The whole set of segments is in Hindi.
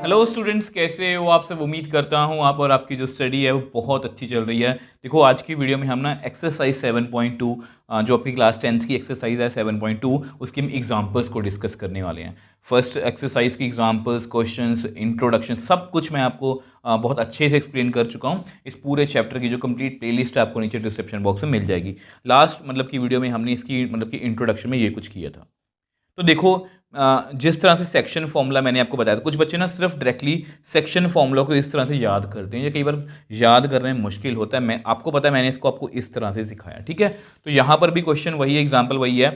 हेलो स्टूडेंट्स, कैसे हो आप सब। उम्मीद करता हूँ आप और आपकी जो स्टडी है वो बहुत अच्छी चल रही है। देखो आज की वीडियो में हम ना एक्सरसाइज 7.2 जो आपकी क्लास 10th की एक्सरसाइज है 7.2 उसके हम एग्जांपल्स को डिस्कस करने वाले हैं। फर्स्ट एक्सरसाइज की एग्जांपल्स, क्वेश्चंस, इंट्रोडक्शन सब कुछ मैं आपको बहुत अच्छे से एक्सप्लेन कर चुका हूँ। इस पूरे चैप्टर की जो कंप्लीट प्लेलिस्ट है आपको नीचे डिस्क्रिप्शन बॉक्स में मिल जाएगी। लास्ट मतलब की वीडियो में हमने इसकी मतलब कि इंट्रोडक्शन में ये कुछ किया था। तो देखो जिस तरह से सेक्शन फॉर्मूला मैंने आपको बताया था, कुछ बच्चे ना सिर्फ डायरेक्टली सेक्शन फॉर्मूला को इस तरह से याद करते हैं, ये कई बार याद करने में मुश्किल होता है। मैं आपको पता है मैंने इसको आपको इस तरह से सिखाया, ठीक है। तो यहाँ पर भी क्वेश्चन वही है, एग्जाम्पल वही है।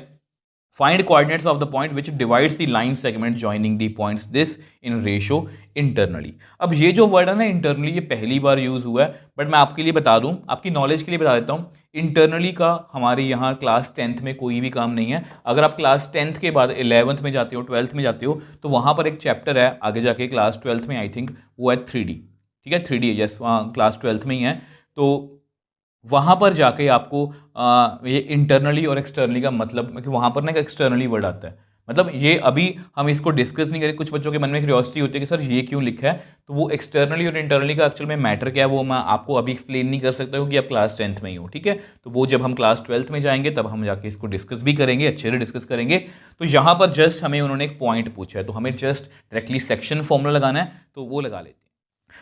Find coordinates of the point which divides the line segment joining the points this in ratio internally. अब ये जो वर्ड है ना इंटरनली, ये पहली बार यूज हुआ है, बट मैं आपके लिए बता दूं, आपकी नॉलेज के लिए बता देता हूँ। इंटरनली का हमारे यहाँ क्लास 10th में कोई भी काम नहीं है। अगर आप क्लास 10th के बाद 11th में जाते हो, 12th में जाते हो, तो वहाँ पर एक चैप्टर है आगे जाके क्लास 12th में, आई थिंक वो है 3D। ठीक है, 3D, यस, वहाँ क्लास 12th में ही है। तो वहाँ पर जाके आपको ये इंटरनली और एक्सटर्नली का मतलब कि वहाँ पर ना एक एक्सटर्नली वर्ड आता है। मतलब ये अभी हम इसको डिस्कस नहीं करें। कुछ बच्चों के मन में क्यूरियोसिटी होती है कि सर ये क्यों लिखा है, तो वो एक्सटर्नली और इंटरनली का एक्चुअल में मैटर क्या है वो मैं आपको अभी एक्सप्लेन नहीं कर सकता क्योंकि आप क्लास 10th में ही हो, ठीक है। तो वो जब हम क्लास 12th में जाएंगे तब हम जाके इसको डिस्कस भी करेंगे, अच्छे से डिस्कस करेंगे। तो यहाँ पर जस्ट हमें उन्होंने एक पॉइंट पूछा है, तो हमें जस्ट डायरेक्टली सेक्शन फॉर्मूला लगाना है, तो वो लगा लेते हैं।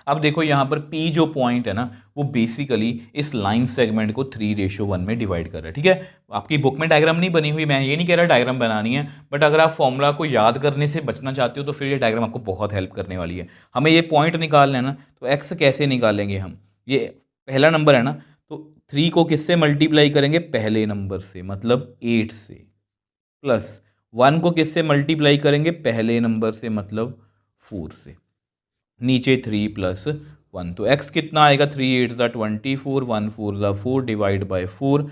अब देखो यहाँ पर P जो पॉइंट है ना, वो बेसिकली इस लाइन सेगमेंट को 3:1 में डिवाइड कर रहा है, ठीक है। आपकी बुक में डायग्राम नहीं बनी हुई, मैं ये नहीं कह रहा डायग्राम बनानी है, बट अगर आप फॉर्मूला को याद करने से बचना चाहते हो तो फिर ये डायग्राम आपको बहुत हेल्प करने वाली है। हमें ये पॉइंट निकालना है ना, तो एक्स कैसे निकालेंगे हम, ये पहला नंबर है ना, तो 3 को किससे मल्टीप्लाई करेंगे, पहले नंबर से मतलब 8 से, प्लस 1 को किससे मल्टीप्लाई करेंगे, पहले नंबर से मतलब 4 से, नीचे 3 + 1, तो x कितना आएगा, 3 8 = 24, 1 4 = 4, डिवाइड बाई 4,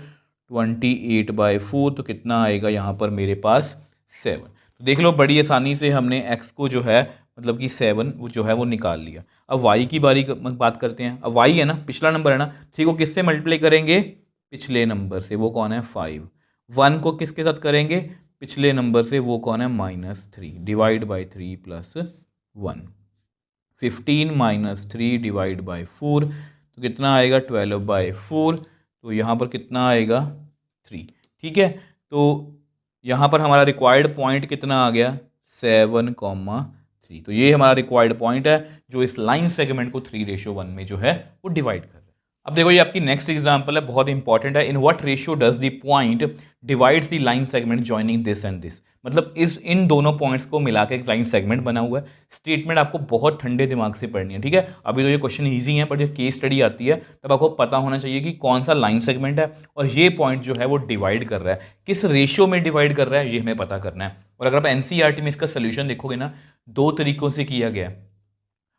28/4, तो कितना आएगा यहाँ पर मेरे पास 7। तो देख लो बड़ी आसानी से हमने x को जो है मतलब कि 7 वो जो है वो निकाल लिया। अब y की बात करते हैं। अब y है ना, पिछला नंबर है ना, 3 को किससे मल्टीप्लाई करेंगे, पिछले नंबर से, वो कौन है 5। 1 को किसके साथ करेंगे, पिछले नंबर से, वो कौन है -3, डिवाइड बाई 3 + 1, 15 - 3 डिवाइड बाई 4, तो कितना आएगा 12/4, तो यहाँ पर कितना आएगा 3, ठीक है। तो यहाँ पर हमारा रिक्वायर्ड पॉइंट कितना आ गया 7,3, तो ये हमारा रिक्वायर्ड पॉइंट है जो इस लाइन सेगमेंट को 3:1 में जो है वो डिवाइड कर रहा है। अब देखो ये आपकी नेक्स्ट एग्जांपल है, बहुत इंपॉर्टेंट है। In what ratio does the point divides the line segment joining this and this, मतलब इन दोनों पॉइंट्स को मिला के एक लाइन सेगमेंट बना हुआ है। स्टेटमेंट आपको बहुत ठंडे दिमाग से पढ़नी है, ठीक है। अभी तो ये क्वेश्चन ईजी है, पर जब केस स्टडी आती है तब आपको पता होना चाहिए कि कौन सा लाइन सेगमेंट है और ये पॉइंट जो है वो डिवाइड कर रहा है, किस रेशियो में डिवाइड कर रहा है, ये हमें पता करना है। और अगर आप एनसीईआरटी में इसका सोल्यूशन देखोगे ना, 2 तरीकों से किया गया है,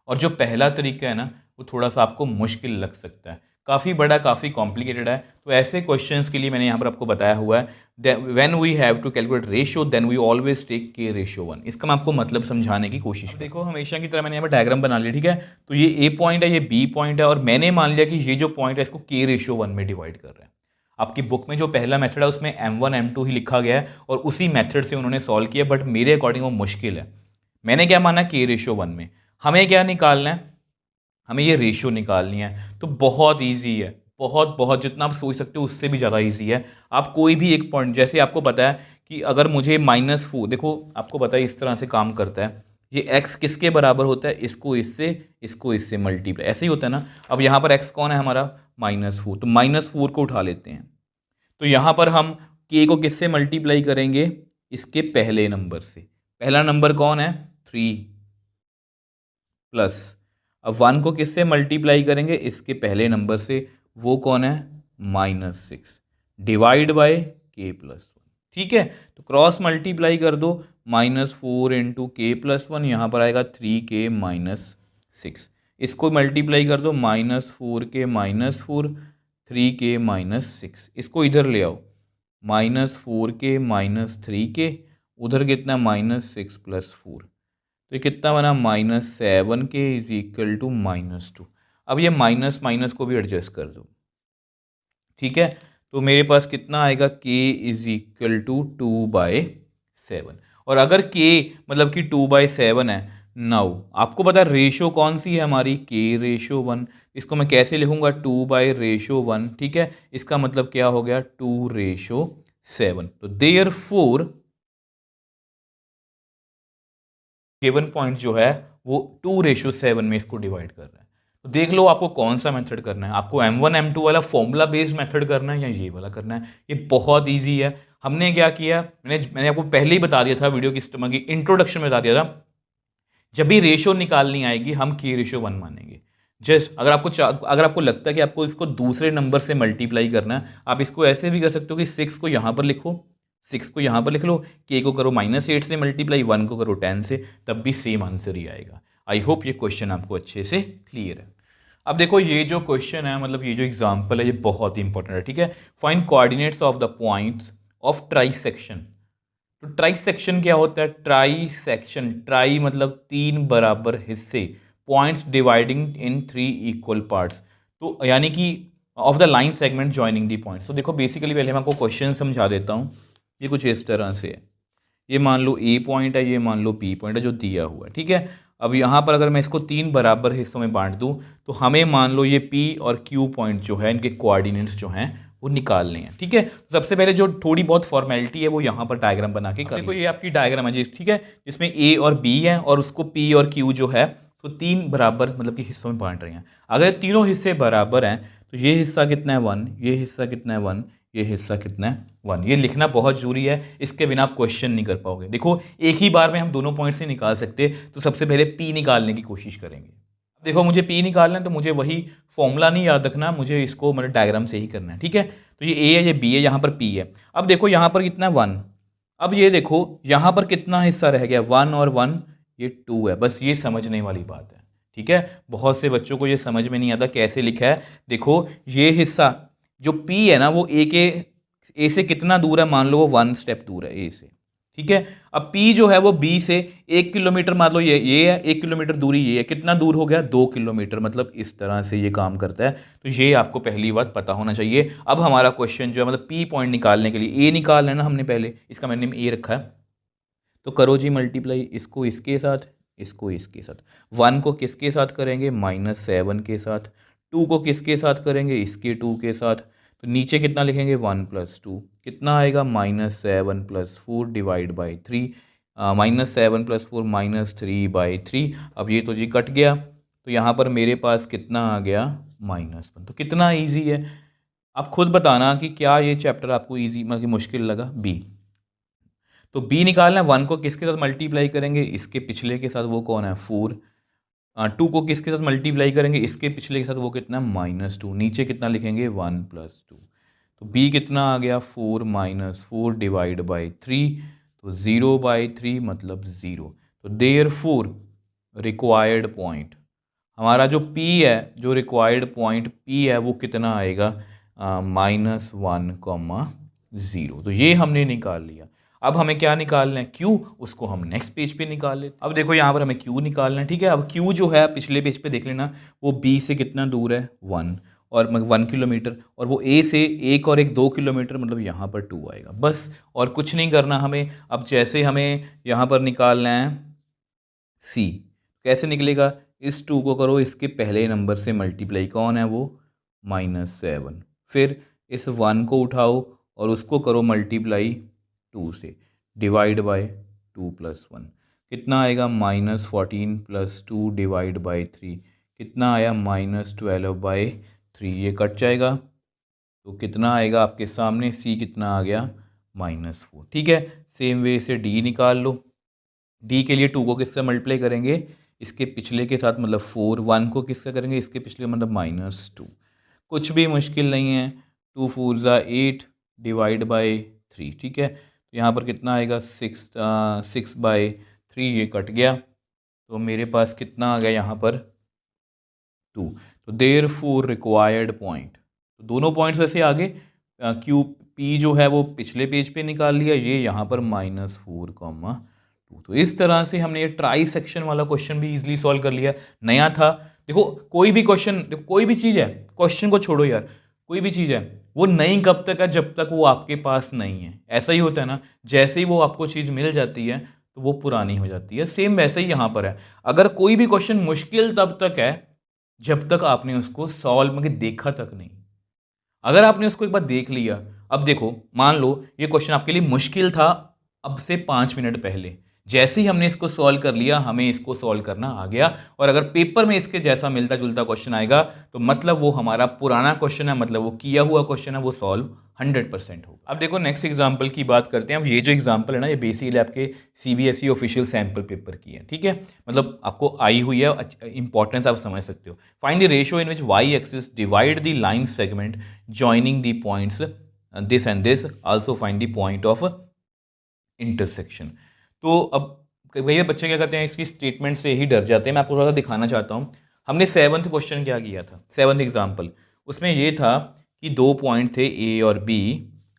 और जो पहला तरीका है ना वो थोड़ा सा आपको मुश्किल लग सकता है, काफ़ी बड़ा, काफ़ी कॉम्प्लिकेटेड है। तो ऐसे क्वेश्चंस के लिए मैंने यहाँ पर आपको बताया हुआ है, when we have to calculate ratio then we always take K/1। इसका मैं आपको मतलब समझाने की कोशिश देखो, हमेशा की तरह मैंने यहाँ पर डायग्राम बना लिया, ठीक है। तो ये A पॉइंट है, ये B पॉइंट है, और मैंने मान लिया कि ये जो पॉइंट है इसको K/1 में डिवाइड कर रहा है। आपकी बुक में जो पहला मेथड है उसमें M1 M2 ही लिखा गया है और उसी मेथड से उन्होंने सॉल्व किया, बट मेरे अकॉर्डिंग वो मुश्किल है। मैंने क्या माना, K/1 में हमें क्या निकालना है, हमें ये रेशियो निकालनी है। तो बहुत इजी है, बहुत बहुत, जितना आप सोच सकते हो उससे भी ज़्यादा इजी है। आप कोई भी एक पॉइंट, जैसे आपको पता है कि अगर मुझे -4, देखो आपको पता है इस तरह से काम करता है, ये x किसके बराबर होता है, इसको इससे मल्टीप्लाई, ऐसे ही होता है ना। अब यहाँ पर x कौन है हमारा, -4, तो -4 को उठा लेते हैं। तो यहाँ पर हम k को किससे मल्टीप्लाई करेंगे, इसके पहले नंबर से, पहला नंबर कौन है 3, प्लस अब 1 को किससे मल्टीप्लाई करेंगे, इसके पहले नंबर से, वो कौन है -6, डिवाइड बाय K+1, ठीक है। तो क्रॉस मल्टीप्लाई कर दो, -4 × K+1, यहाँ पर आएगा 3K - 6, इसको मल्टीप्लाई कर दो, -4K - 4, 3K - 6, इसको इधर ले आओ, -4K - 3K, उधर कितना -6 + 4, तो ये कितना बना -7K = -2। अब ये माइनस माइनस को भी एडजस्ट कर दो, ठीक है। तो मेरे पास कितना आएगा, K = 2/7, और अगर K मतलब कि 2/7 है नाउ आपको पता है रेशो कौन सी है हमारी, k/1। इसको मैं कैसे लिखूंगा, 2/1, ठीक है। इसका मतलब क्या हो गया, 2/7। तो देयरफॉर गिवन पॉइंट जो है वो 2/7 में इसको डिवाइड कर रहा है। तो देख लो आपको कौन सा मेथड करना है, आपको M1 M2 वाला फॉर्मूला बेस्ड मेथड करना है या ये वाला करना है। ये बहुत इजी है। हमने क्या किया, मैंने आपको पहले ही बता दिया था, वीडियो की इंट्रोडक्शन में बता दिया था, जब भी रेशो निकालनी आएगी हम k/1 मानेंगे। जस्ट अगर आपको लगता है कि आपको इसको दूसरे नंबर से मल्टीप्लाई करना है, आप इसको ऐसे भी कर सकते हो कि 6 को यहाँ पर लिखो, 6 को यहाँ पर लिख लो, k को करो -8 से मल्टीप्लाई, 1 को करो 10 से, तब भी सेम आंसर ही आएगा। आई होप ये क्वेश्चन आपको अच्छे से क्लियर है। अब देखो ये जो क्वेश्चन है, मतलब ये जो एग्जाम्पल है, ये बहुत ही इंपॉर्टेंट है, ठीक है। Find coordinates of the points of trisection. तो ट्राइसेक्शन क्या होता है, ट्राइसेक्शन, ट्राई मतलब 3 बराबर हिस्से, पॉइंट्स डिवाइडिंग इन 3 इक्वल पार्ट्स, तो यानी कि of the line segment joining the points. तो देखो बेसिकली पहले मैं आपको क्वेश्चन समझा देता हूँ। ये कुछ इस तरह से है, ये मान लो ए पॉइंट है, ये मान लो बी पॉइंट है जो दिया हुआ है, ठीक है। अब यहाँ पर अगर मैं इसको 3 बराबर हिस्सों में बांट दूँ, तो हमें मान लो ये पी और क्यू पॉइंट जो है, इनके कोऑर्डिनेट्स जो हैं वो निकालने हैं, ठीक है। तो सबसे पहले जो थोड़ी बहुत फॉर्मेलिटी है वो यहाँ पर डायग्राम बना के कर, देखो ये आपकी डायग्राम है जी, ठीक है, जिसमें ए और बी है और उसको पी और क्यू जो है तो 3 बराबर मतलब कि हिस्सों में बांट रहे हैं। अगर तीनों हिस्से बराबर हैं तो ये हिस्सा कितना है 1, ये हिस्सा कितना है 1, ये हिस्सा कितना है 1। ये लिखना बहुत जरूरी है, इसके बिना आप क्वेश्चन नहीं कर पाओगे। देखो एक ही बार में हम दोनों पॉइंट से निकाल सकते, तो सबसे पहले पी निकालने की कोशिश करेंगे। देखो मुझे पी निकालना है तो मुझे वही फॉर्मूला नहीं याद रखना, मुझे इसको मतलब डायग्राम से ही करना है, ठीक है। तो ये ए है, ये बी है, यहाँ पर पी है। अब देखो यहाँ पर कितना है 1। अब ये देखो यहाँ पर कितना हिस्सा रह गया, 1 और 1 ये 2 है। बस ये समझने वाली बात है, ठीक है। बहुत से बच्चों को ये समझ में नहीं आता कैसे लिखा है। देखो ये हिस्सा जो पी है ना, वो ए से कितना दूर है, मान लो वो 1 स्टेप दूर है ए से, ठीक है। अब P जो है वो B से 1 किलोमीटर, मान लो ये है 1 किलोमीटर दूरी, ये है कितना दूर हो गया 2 किलोमीटर, मतलब इस तरह से ये काम करता है। तो ये आपको पहली बात पता होना चाहिए। अब हमारा क्वेश्चन जो है मतलब P पॉइंट निकालने के लिए, A निकालना है ना हमने पहले, इसका मैंने A रखा है, तो करो जी मल्टीप्लाई, इसको इसके साथ, इसको इसके साथ। 1 को किसके साथ करेंगे, -7 के साथ। 2 को किसके साथ करेंगे, इसके 2 के साथ। तो नीचे कितना लिखेंगे 1 + 2, कितना आएगा -7 + 4 डिवाइड बाई 3, -7 + 4 -3/3। अब ये तो जी कट गया, तो यहाँ पर मेरे पास कितना आ गया -1। तो कितना ईजी है, आप खुद बताना कि क्या ये चैप्टर आपको ईजी मतलब कि मुश्किल लगा। बी, तो बी निकालना है, 1 को किसके साथ मल्टीप्लाई करेंगे, इसके पिछले के साथ, वो कौन है 4। 2 को किसके साथ मल्टीप्लाई करेंगे, इसके पिछले के साथ, वो कितना -2। नीचे कितना लिखेंगे 1 + 2। तो b कितना आ गया 4 - 4 डिवाइड बाई 3, तो 0/3 मतलब 0। तो देयरफॉर रिक्वायर्ड पॉइंट, हमारा जो p है, जो रिक्वायर्ड पॉइंट p है वो कितना आएगा -1,0। तो ये हमने निकाल लिया। अब हमें क्या निकालना है, Q, उसको हम नेक्स्ट पेज पे निकाल लेते। अब देखो यहाँ पर हमें Q निकालना है, ठीक है। अब Q जो है पिछले पेज पे देख लेना, वो B से कितना दूर है 1 और 1 किलोमीटर, और वो A से 1 और 1 2 किलोमीटर, मतलब यहाँ पर 2 आएगा बस, और कुछ नहीं करना हमें। अब जैसे हमें यहाँ पर निकालना है C, कैसे निकलेगा, इस 2 को करो इसके पहले नंबर से मल्टीप्लाई, कौन है वो -7, फिर इस 1 को उठाओ और उसको करो मल्टीप्लाई 2 से, डिवाइड बाय 2 + 1, कितना आएगा -14 + 2 डिवाइड बाय 3, कितना आया -12/3। ये कट जाएगा, तो कितना आएगा आपके सामने, C कितना आ गया -4, ठीक है। सेम वे से D निकाल लो। D के लिए 2 को किससे मल्टीप्लाई करेंगे, इसके पिछले के साथ, मतलब 4। 1 को किससे करेंगे, इसके पिछले, मतलब -2। कुछ भी मुश्किल नहीं है, 2 4 ज़ा 8 डिवाइड बाई 3, ठीक है। तो यहाँ पर कितना आएगा 6/3, ये कट गया, तो मेरे पास कितना आ गया यहाँ पर 2। तो देयरफॉर रिक्वायर्ड पॉइंट, तो दोनों पॉइंट्स वैसे आगे क्यू पी जो है वो पिछले पेज पे निकाल लिया, ये यहाँ पर -4,2। तो इस तरह से हमने ये ट्राई सेक्शन वाला क्वेश्चन भी इजीली सॉल्व कर लिया। नया था। देखो कोई भी क्वेश्चन, देखो कोई भी चीज़ है, क्वेश्चन को छोड़ो यार, कोई भी चीज़ है वो नई कब तक है, जब तक वो आपके पास नहीं है। ऐसा ही होता है ना, जैसे ही वो आपको चीज़ मिल जाती है तो वो पुरानी हो जाती है। सेम वैसे ही यहाँ पर है, अगर कोई भी क्वेश्चन मुश्किल तब तक है जब तक आपने उसको सॉल्व में देखा तक नहीं। अगर आपने उसको एक बार देख लिया, अब देखो मान लो ये क्वेश्चन आपके लिए मुश्किल था अब से 5 मिनट पहले, जैसे ही हमने इसको सॉल्व कर लिया हमें इसको सॉल्व करना आ गया, और अगर पेपर में इसके जैसा मिलता जुलता क्वेश्चन आएगा तो मतलब वो हमारा पुराना क्वेश्चन है, मतलब वो किया हुआ क्वेश्चन है, वो सॉल्व 100% होगा। अब देखो नेक्स्ट एग्जाम्पल की बात करते हैं। अब ये जो एग्जाम्पल है ना, ये बेसिकली आपके CBSE ऑफिशियल सैम्पल पेपर की है, ठीक है, मतलब आपको आई हुई है, इंपॉर्टेंस आप समझ सकते हो। Find the ratio in which y axis divide the line segment joining the points this and this, also find the point of intersection. तो अब भैया बच्चे क्या करते हैं, इसकी स्टेटमेंट से ही डर जाते हैं। मैं आपको थोड़ा सा दिखाना चाहता हूँ। हमने 7th क्वेश्चन क्या किया था, 7th एग्जाम्पल, उसमें ये था कि 2 पॉइंट थे A और B।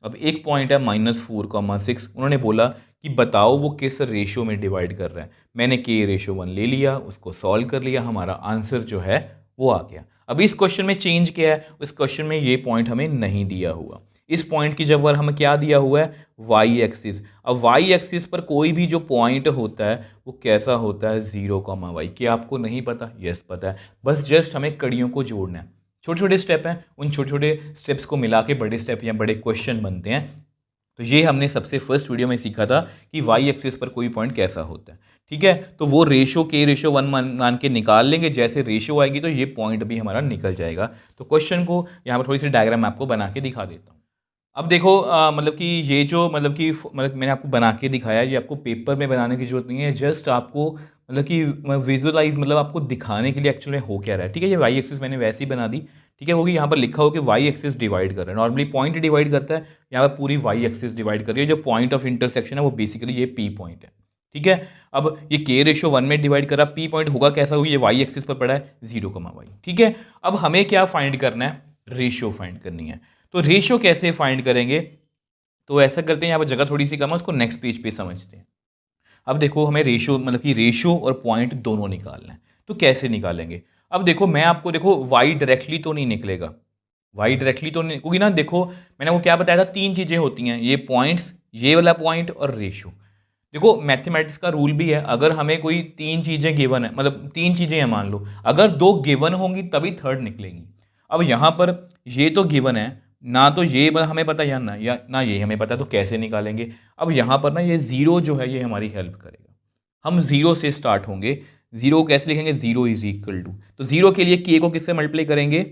अब एक पॉइंट है -4,6। उन्होंने बोला कि बताओ वो किस रेशियो में डिवाइड कर रहा है। मैंने K/1 ले लिया, उसको सॉल्व कर लिया, हमारा आंसर जो है वो आ गया। अब इस क्वेश्चन में चेंज क्या है, उस क्वेश्चन में ये पॉइंट हमें नहीं दिया हुआ, इस पॉइंट की जगह हमें क्या दिया हुआ है, वाई एक्सिस। अब वाई एक्सिस पर कोई भी जो पॉइंट होता है वो कैसा होता है, 0,y। क्या आपको नहीं पता? यस पता है, बस जस्ट हमें कड़ियों को जोड़ना है। छोटे छोटे स्टेप हैं, उन छोटे छोटे स्टेप्स को मिला के बड़े स्टेप या बड़े क्वेश्चन बनते हैं। तो ये हमने सबसे फर्स्ट वीडियो में सीखा था कि वाई एक्सिस पर कोई पॉइंट कैसा होता है, ठीक है। तो वो रेशो K/1 मान के निकाल लेंगे, जैसे रेशो आएगी तो ये पॉइंट भी हमारा निकल जाएगा। तो क्वेश्चन को यहाँ पर थोड़ी सी डायग्राम आपको बना के दिखा देता हूँ। अब देखो मतलब कि ये जो मतलब मैंने आपको बना के दिखाया, ये आपको पेपर में बनाने की जरूरत नहीं है, जस्ट आपको मतलब कि विजुअलाइज, मतलब आपको दिखाने के लिए एक्चुअली हो क्या रहा है, ठीक है। ये वाई एक्सिस मैंने वैसे ही बना दी, ठीक है, होगी यहाँ पर लिखा हो कि वाई एक्सिस डिवाइड कर रहा है, नॉर्मली पॉइंट डिवाइड करता है, यहाँ पर पूरी वाई एक्सिस डिवाइड कर रही है। जो पॉइंट ऑफ इंटरसेक्शन है वो बेसिकली ये P पॉइंट है, ठीक है। अब ये K/1 में डिवाइड कर रहा, P पॉइंट होगा कैसा, हुई ये वाई एक्सिस पर पड़ा है 0,y, ठीक है। अब हमें क्या फाइंड करना है, रेशियो फाइंड करनी है। तो रेशियो कैसे फाइंड करेंगे, तो ऐसा करते हैं, यहाँ पर जगह थोड़ी सी कम है, उसको नेक्स्ट पेज पे समझते हैं। अब देखो हमें रेशियो मतलब कि रेशियो और पॉइंट दोनों निकालना है, तो कैसे निकालेंगे। अब देखो मैं आपको, देखो वाई डायरेक्टली तो नहीं निकलेगा, वाई डायरेक्टली तो नहीं, क्योंकि ना देखो मैंने वो क्या बताया था, 3 चीज़ें होती हैं, ये पॉइंट्स, ये वाला पॉइंट और रेशियो। देखो मैथमेटिक्स का रूल भी है, अगर हमें कोई 3 चीज़ें गिवन है, मतलब 3 चीज़ें हैं मान लो, अगर 2 गिवन होंगी तभी थर्ड निकलेगी। अब यहाँ पर ये तो गिवन है ना, तो ये हमें पता या ना ये हमें पता, तो कैसे निकालेंगे। अब यहाँ पर ना ये 0 जो है ये हमारी हेल्प करेगा, हम 0 से स्टार्ट होंगे। 0 कैसे लिखेंगे, 0 = टू, तो 0 के लिए K को किससे मल्टीप्लाई करेंगे,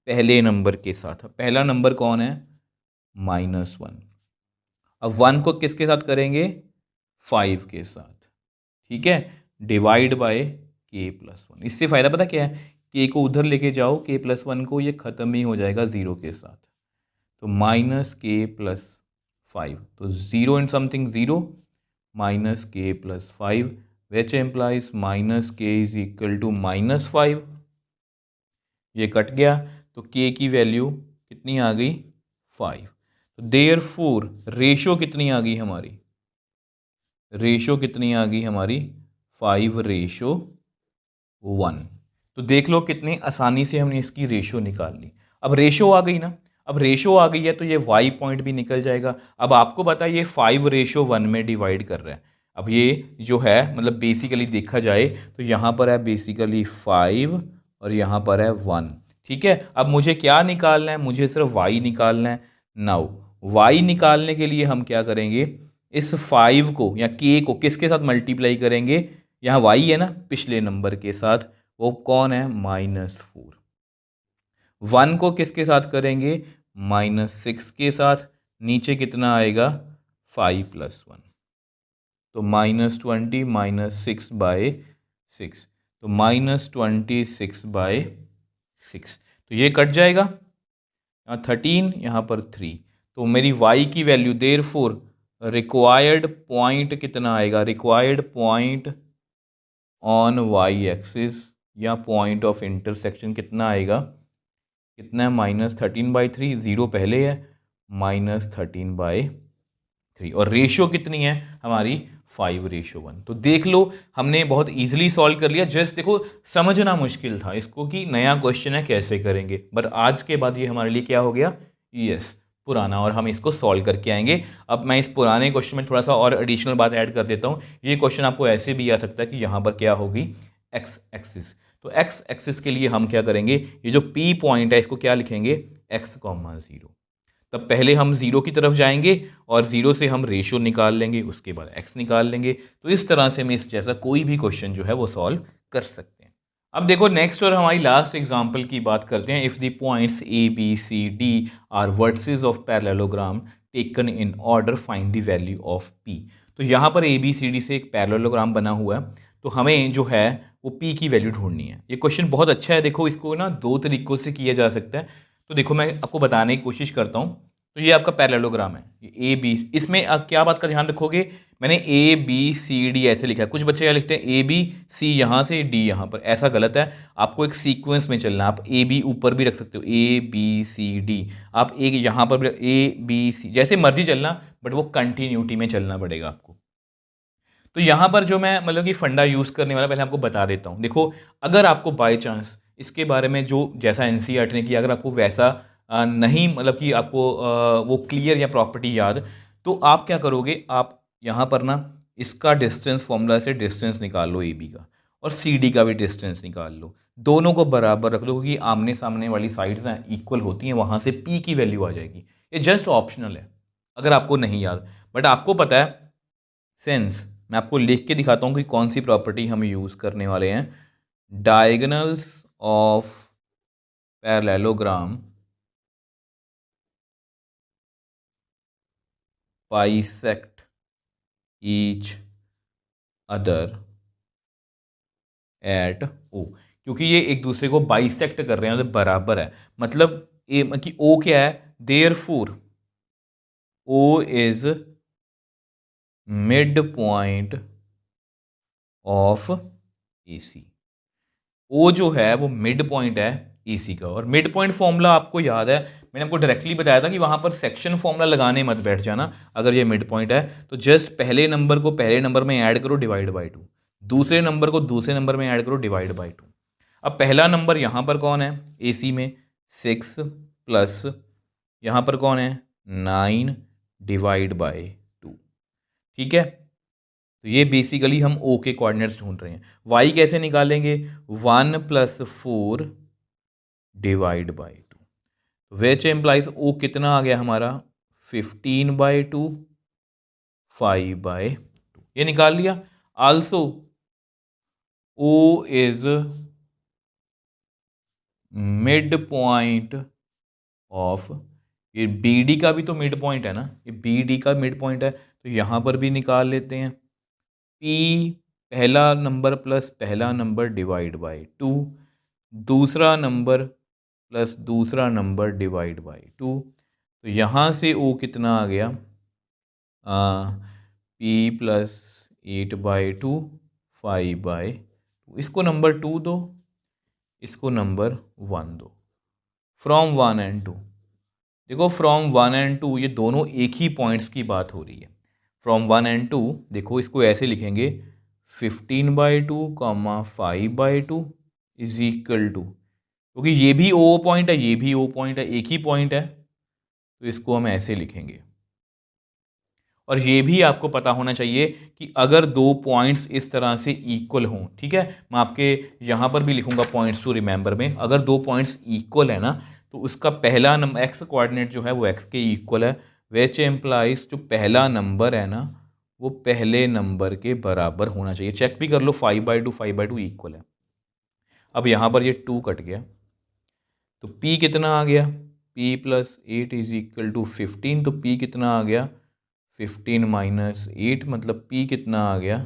पहले नंबर के साथ। पहला नंबर कौन है, -1। अब 1 को किसके साथ करेंगे, 5 के साथ, ठीक है, डिवाइड बाय K+1। इससे फ़ायदा पता क्या है, K को उधर लेके जाओ, K+1 को, ये ख़त्म ही हो जाएगा 0 के साथ, तो -K+5, तो 0 and something 0 -K+5 which implies -K = -5। ये कट गया तो K की वैल्यू कितनी आ गई, 5। तो देयरफॉर रेशो कितनी आ गई हमारी, रेशो कितनी आ गई हमारी, 5:1। तो देख लो कितनी आसानी से हमने इसकी रेशो निकाल ली। अब रेशो आ गई ना, अब रेशो आ गई है तो ये y पॉइंट भी निकल जाएगा। अब आपको पता है ये 5:1 में डिवाइड कर रहा है। अब ये जो है मतलब बेसिकली देखा जाए तो यहाँ पर है बेसिकली 5 और यहाँ पर है 1, ठीक है। अब मुझे क्या निकालना है, मुझे सिर्फ y निकालना है। नाउ y निकालने के लिए हम क्या करेंगे, इस 5 को या k को किसके साथ मल्टीप्लाई करेंगे, यहाँ y है ना पिछले नंबर के साथ, वो कौन है, -4। 1 को किसके साथ करेंगे, -6 के साथ, नीचे कितना आएगा, 5+1, तो -20 -6/6, तो -26/6, तो ये कट जाएगा, यहाँ 13, यहाँ पर 3, तो मेरी y की वैल्यू देयरफॉर रिक्वायर्ड पॉइंट कितना आएगा, required point on y axis या पॉइंट ऑफ इंटरसेक्शन कितना आएगा, कितना है, -13/3, 0 पहले है, -13/3, और रेशियो कितनी है हमारी, 5:1। तो देख लो हमने बहुत इजीली सॉल्व कर लिया। जस्ट देखो समझना मुश्किल था इसको कि नया क्वेश्चन है कैसे करेंगे, बट आज के बाद ये हमारे लिए क्या हो गया, यस पुराना, और हम इसको सॉल्व करके आएंगे। अब मैं इस पुराने क्वेश्चन में थोड़ा सा और एडिशनल बात ऐड कर देता हूँ। ये क्वेश्चन आपको ऐसे भी आ सकता है कि यहाँ पर क्या होगी, एक्स एक्सिस। तो एक्स एक्सिस के लिए हम क्या करेंगे, ये जो पी पॉइंट है इसको क्या लिखेंगे, एक्स कॉमा ज़ीरो। तब पहले हम ज़ीरो की तरफ जाएंगे और ज़ीरो से हम रेशो निकाल लेंगे, उसके बाद एक्स निकाल लेंगे। तो इस तरह से हम इस जैसा कोई भी क्वेश्चन जो है वो सॉल्व कर सकते हैं। अब देखो नेक्स्ट और हमारी लास्ट एग्जांपल की बात करते हैं। If the points A B C D are vertices of parallelogram taken in order find the value of P. तो यहाँ पर ए बी सी डी से एक पैरेललोग्राम बना हुआ है, तो हमें जो है वो पी की वैल्यू ढूंढनी है। ये क्वेश्चन बहुत अच्छा है। देखो इसको ना दो तरीक़ों से किया जा सकता है। तो देखो मैं आपको बताने की कोशिश करता हूँ। तो ये आपका पैरेललोग्राम है, ये ए बी। इसमें आप क्या बात का ध्यान रखोगे, मैंने ए बी सी डी ऐसे लिखा है। कुछ बच्चे क्या लिखते हैं, ए बी सी यहाँ से डी यहाँ पर, ऐसा गलत है। आपको एक सीक्वेंस में चलना है। आप ए बी ऊपर भी रख सकते हो, ए बी सी डी। आप एक यहाँ पर ए बी सी, जैसे मर्जी चलना, बट वो कंटिन्यूटी में चलना पड़ेगा आपको। तो यहाँ पर जो मैं मतलब कि फंडा यूज़ करने वाला, पहले आपको बता देता हूँ। देखो अगर आपको बाय चांस इसके बारे में जो जैसा एनसीईआरटी ने किया, अगर आपको वैसा नहीं मतलब कि आपको वो क्लियर या प्रॉपर्टी याद, तो आप क्या करोगे, आप यहाँ पर ना इसका डिस्टेंस फॉर्मूला से डिस्टेंस निकाल लो ए बी का, और सी डी का भी डिस्टेंस निकाल लो। दोनों को बराबर रख दो, क्योंकि आमने सामने वाली साइड्स हैं इक्वल होती हैं, वहाँ से पी की वैल्यू आ जाएगी। ये जस्ट ऑप्शनल है अगर आपको नहीं याद, बट आपको पता है सेंस। मैं आपको लिख के दिखाता हूँ कि कौन सी प्रॉपर्टी हम यूज़ करने वाले हैं। Diagonals of parallelogram bisect each other at O. क्योंकि ये एक दूसरे को बाइसेक्ट कर रहे हैं, मतलब बराबर है। मतलब कि ओ क्या है, therefore O is mid point of A C. O जो है वो मिड पॉइंट है ए सी का। और मिड पॉइंट फॉर्मूला आपको याद है, मैंने आपको डायरेक्टली बताया था कि वहाँ पर सेक्शन फॉर्मूला लगाने मत बैठ जाना। अगर ये मिड पॉइंट है तो जस्ट पहले नंबर को पहले नंबर में ऐड करो, डिवाइड बाई टू। दूसरे नंबर को दूसरे नंबर में ऐड करो, डिवाइड बाई टू। अब पहला नंबर यहाँ पर कौन है ए सी में, 6 प्लस यहाँ पर कौन है 9 डिवाइड बाई 2। ठीक है, तो ये बेसिकली हम ओ के कोऑर्डिनेट्स ढूंढ रहे हैं। वाई कैसे निकालेंगे, 1 plus 4 divide by 2, which implies O कितना आ गया हमारा 15 बाई 2, 5 बाई 2। ये निकाल लिया। Also O is mid point of, ये बी डी का भी तो मिड पॉइंट है ना, ये बी डी का मिड पॉइंट है, तो यहाँ पर भी निकाल लेते हैं। पी पहला नंबर प्लस पहला नंबर डिवाइड बाई 2, दूसरा नंबर प्लस दूसरा नंबर डिवाइड बाई 2। तो यहाँ से ओ कितना आ गया, पी प्लस 8 बाई 2, 5 बाई 2। इसको नंबर 2 दो, इसको नंबर 1 दो। फ्रॉम 1 एंड 2, देखो फ्रॉम 1 एंड 2 ये दोनों एक ही पॉइंट्स की बात हो रही है। फ्रॉम 1 एंड 2 देखो इसको ऐसे लिखेंगे 15 by 2 comma 5 by 2 is equal to, क्योंकि ये भी ओ पॉइंट है ये भी ओ पॉइंट है, एक ही पॉइंट है, तो इसको हम ऐसे लिखेंगे। और ये भी आपको पता होना चाहिए कि अगर दो पॉइंट्स इस तरह से इक्वल हों, ठीक है, मैं आपके यहाँ पर भी लिखूंगा पॉइंट्स टू रिमेंबर में, अगर दो पॉइंट्स इक्वल है ना, तो उसका पहला नंबर एक्स कोऑर्डिनेट जो है वो एक्स के इक्वल है, विच एम्प्लाइज जो पहला नंबर है ना वो पहले नंबर के बराबर होना चाहिए। चेक भी कर लो, 5 बाई 2 5 बाई 2 इक्वल है। अब यहाँ पर ये 2 कट गया, तो P कितना आ गया, P plus 8 is equal to 15। तो P कितना आ गया 15 माइनस 8, मतलब P कितना आ गया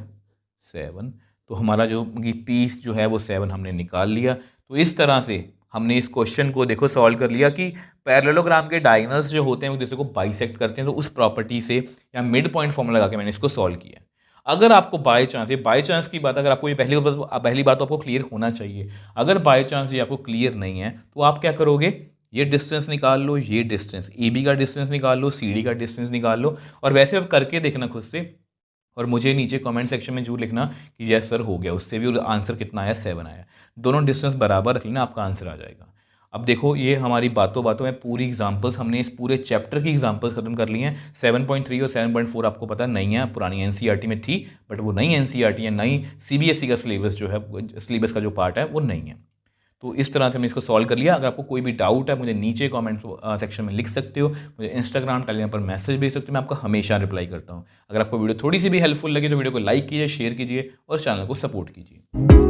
7। तो हमारा जो P जो है वो 7 हमने निकाल लिया। तो इस तरह से हमने इस क्वेश्चन को देखो सॉल्व कर लिया कि पैरेललोग्राम के डायगोनल्स जो होते हैं वो दूसरे को बाइसेक्ट करते हैं। तो उस प्रॉपर्टी से या मिड पॉइंट फॉर्मूला लगा के मैंने इसको सॉल्व किया। अगर आपको बाय चांस, ये बाय चांस की बात, अगर आपको ये पहली बात तो आपको क्लियर होना चाहिए। अगर बाय चांस ये आपको क्लियर नहीं है तो आप क्या करोगे, ये डिस्टेंस निकाल लो, ये डिस्टेंस ए बी का डिस्टेंस निकाल लो, सी डी का डिस्टेंस निकाल लो, और वैसे अब करके देखना खुद से, और मुझे नीचे कमेंट सेक्शन में जरूर लिखना कि यस सर हो गया। उससे भी आंसर कितना आया 7 आया। दोनों डिस्टेंस बराबर रख लेना, आपका आंसर आ जाएगा। अब देखो ये हमारी बातों बातों में पूरी एग्जांपल्स, हमने इस पूरे चैप्टर की एग्जांपल्स खत्म कर ली हैं। 7.3 और 7.4 आपको पता नहीं है, पुरानी एनसीईआरटी में थी, बट वो नई एनसीईआरटी है, नई सीबीएसई का सिलेबस जो है, सिलेबस का जो पार्ट है वो नहीं है। तो इस तरह से हमने इसको सॉल्व कर लिया। अगर आपको कोई भी डाउट है मुझे नीचे कमेंट सेक्शन में लिख सकते हो, मुझे इंस्टाग्राम टेलीग्राम पर मैसेज भेज सकते हो, मैं आपको हमेशा रिप्लाई करता हूँ। अगर आपको वीडियो थोड़ी सी भी हेल्पफुल लगे तो वीडियो को लाइक कीजिए, शेयर कीजिए और चैनल को सपोर्ट कीजिए।